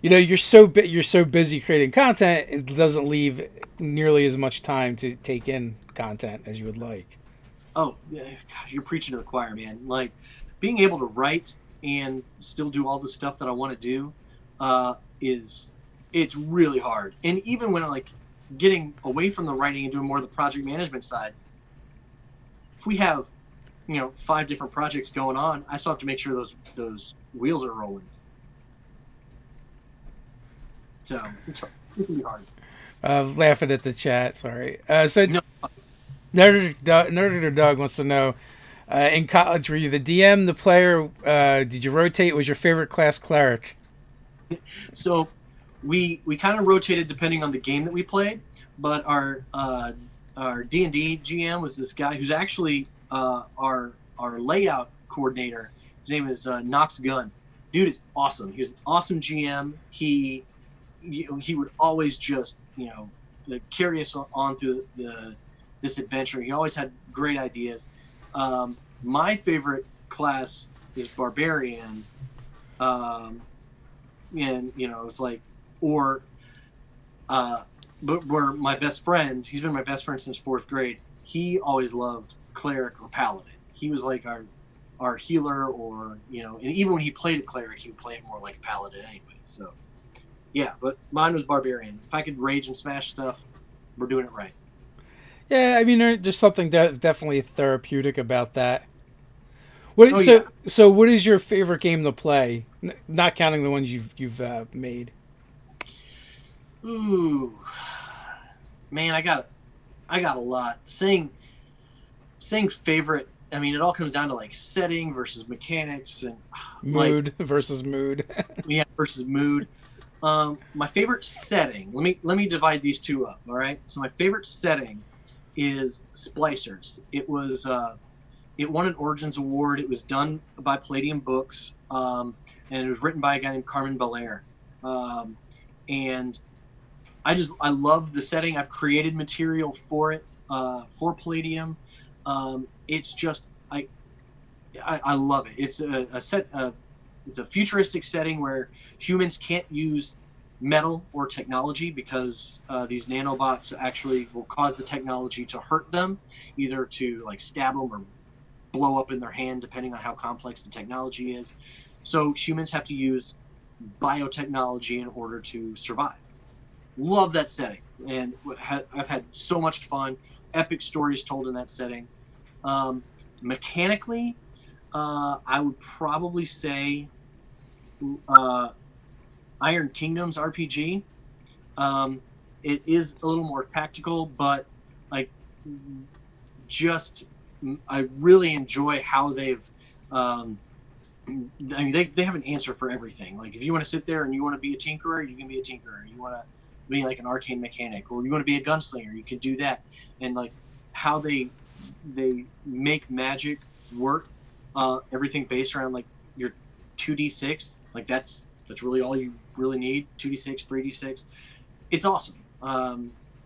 you're so busy creating content, it doesn't leave nearly as much time to take in content as you would like. Oh, God, you're preaching to the choir, man. Like being able to write and still do all the stuff that I want to do it's really hard. And even when like getting away from the writing and doing more of the project management side. If we have, 5 different projects going on, I still have to make sure those wheels are rolling. So it can be hard. Laughing at the chat. Sorry. Nerder Dog wants to know: in college, were you the DM, the player? Did you rotate? Was your favorite class cleric? So we kind of rotated depending on the game that we played, but our D&D GM was this guy who's actually our layout coordinator. His name is Knox Gunn. Dude is awesome. He was an awesome GM. He would always just carry us on through this adventure. He always had great ideas. My favorite class is Barbarian, and it's like But where my best friend, he's been my best friend since 4th grade, he always loved cleric or paladin. He was like our healer, or and even when he played a cleric, he would play it more like a paladin anyway. So yeah, but mine was barbarian. If I could rage and smash stuff, we're doing it right. Yeah, I mean, there's something definitely therapeutic about that. So what is your favorite game to play? Not counting the ones you've made. Ooh, man, I got a lot. Saying favorite. I mean, it all comes down to like setting versus mechanics and mood versus mood. Yeah, versus mood. My favorite setting. Let me divide these two up. All right. So my favorite setting is Splicers. It was it won an Origins Award. It was done by Palladium Books, and it was written by a guy named Carmen Belair. And I love the setting. I've created material for it, for Palladium. It's just I love it. It's a futuristic setting where humans can't use metal or technology, because these nanobots actually will cause the technology to hurt them, either to like stab them or blow up in their hand, depending on how complex the technology is. So humans have to use biotechnology in order to survive. Love that setting, and I've had so much fun. Epic stories told in that setting. Mechanically, I would probably say Iron Kingdoms RPG. It is a little more tactical, but like just I really enjoy how they've. I mean, they have an answer for everything. Like if you want to sit there and you want to be a tinkerer, you can be a tinkerer. You want to be like an arcane mechanic, or you want to be a gunslinger, you can do that. And like how they make magic work, everything based around like your 2d6. Like that's really all you really need. 2d6, 3d6. It's awesome. I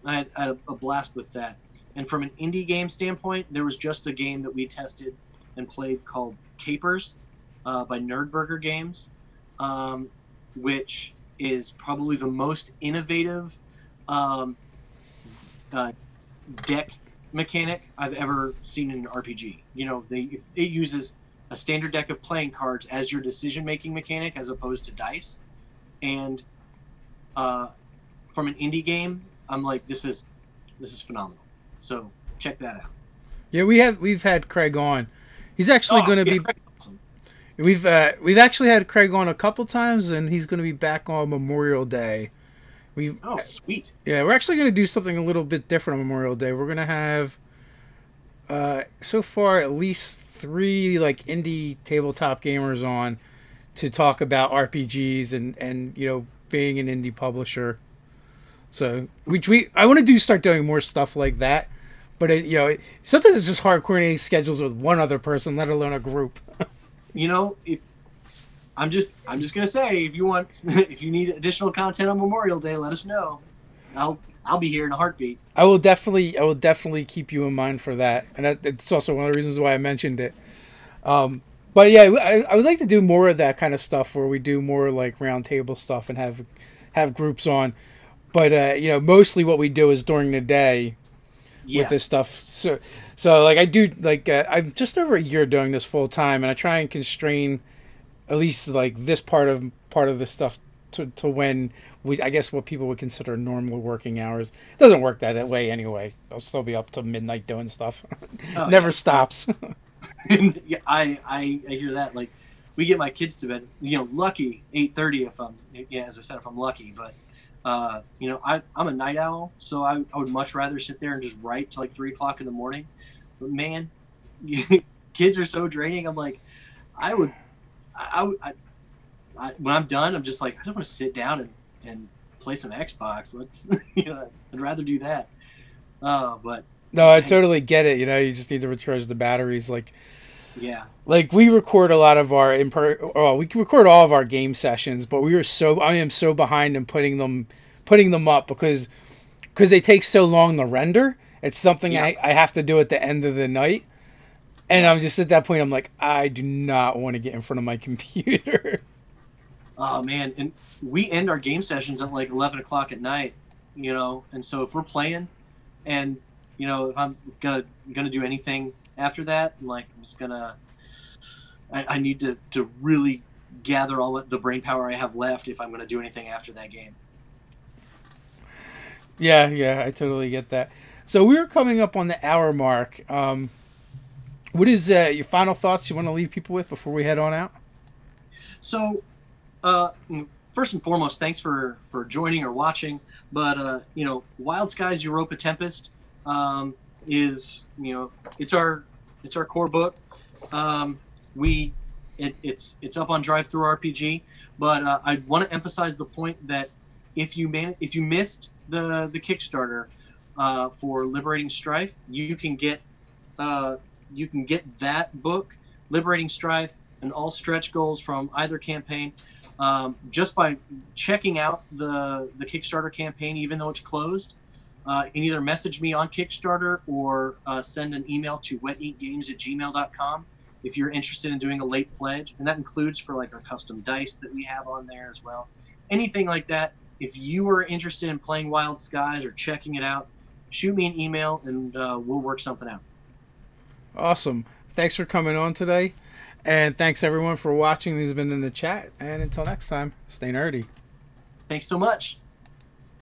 had a blast with that. And from an indie game standpoint, there was just a game that we tested and played called Capers by Nerdburger Games, which is probably the most innovative deck mechanic I've ever seen in an RPG. You know, it uses a standard deck of playing cards as your decision-making mechanic as opposed to dice. And from an indie game, I'm like, this is phenomenal. So check that out. Yeah, we've had Craig on. He's actually going to be. Awesome. We've actually had Craig on a couple times, and he's going to be back on Memorial Day. Oh, sweet. Yeah, we're actually going to do something a little bit different on Memorial Day. We're going to have so far at least 3 like indie tabletop gamers on to talk about RPGs and you know, being an indie publisher. So I want to start doing more stuff like that, but you know, sometimes it's just hard coordinating schedules with one other person, let alone a group. You know, I'm just gonna say, if you need additional content on Memorial Day, let us know. I'll be here in a heartbeat. I will definitely keep you in mind for that, and it's also one of the reasons why I mentioned it. But yeah, I would like to do more of that kind of stuff where we do more like round table stuff and have groups on. But you know, mostly what we do is during the day with this stuff. So like I do like I'm just over a year doing this full time, and I try and constrain at least like this part of the stuff to when I guess what people would consider normal working hours. It doesn't work that way anyway. I'll still be up to midnight doing stuff. Never stops. Yeah, I hear that. Like we get my kids to bed, you know, lucky 8:30 as I said, if I'm lucky, but you know, I'm a night owl, so I would much rather sit there and just write till like 3 o'clock in the morning. But man, kids are so draining. I'm like, when I'm done, I'm just like, I don't want to sit down and play some Xbox. Let's, you know, I'd rather do that. But no, I totally get it. You know, you just need to recharge the batteries. Like, yeah, like we record a lot of our we record all of our game sessions, but I am so behind in putting them up because they take so long to render. It's something I have to do at the end of the night. And I'm just at that point, I'm like, I do not want to get in front of my computer. Oh man, and we end our game sessions at like 11 o'clock at night, you know. And so if we're playing, and you know, if I'm gonna do anything after that, I'm like, I'm just gonna. I need to really gather all the brain power I have left if I'm gonna do anything after that game. Yeah, I totally get that. So we're coming up on the hour mark. What is your final thoughts you want to leave people with before we head on out? So, first and foremost, thanks for joining or watching. But you know, Wild Skies Europa Tempest is, you know, it's our core book. It's up on Drive Through RPG. But I want to emphasize the point that if you missed the Kickstarter for Liberating Strife, you can get that book, Liberating Strife, and all stretch goals from either campaign just by checking out the Kickstarter campaign, even though it's closed. You can either message me on Kickstarter or send an email to weteatgames@gmail.com if you're interested in doing a late pledge, and that includes for like our custom dice that we have on there as well. Anything like that, if you are interested in playing Wild Skies or checking it out, shoot me an email and we'll work something out. Awesome. Thanks for coming on today. And thanks everyone for watching who's been in the chat. And until next time, stay nerdy. Thanks so much.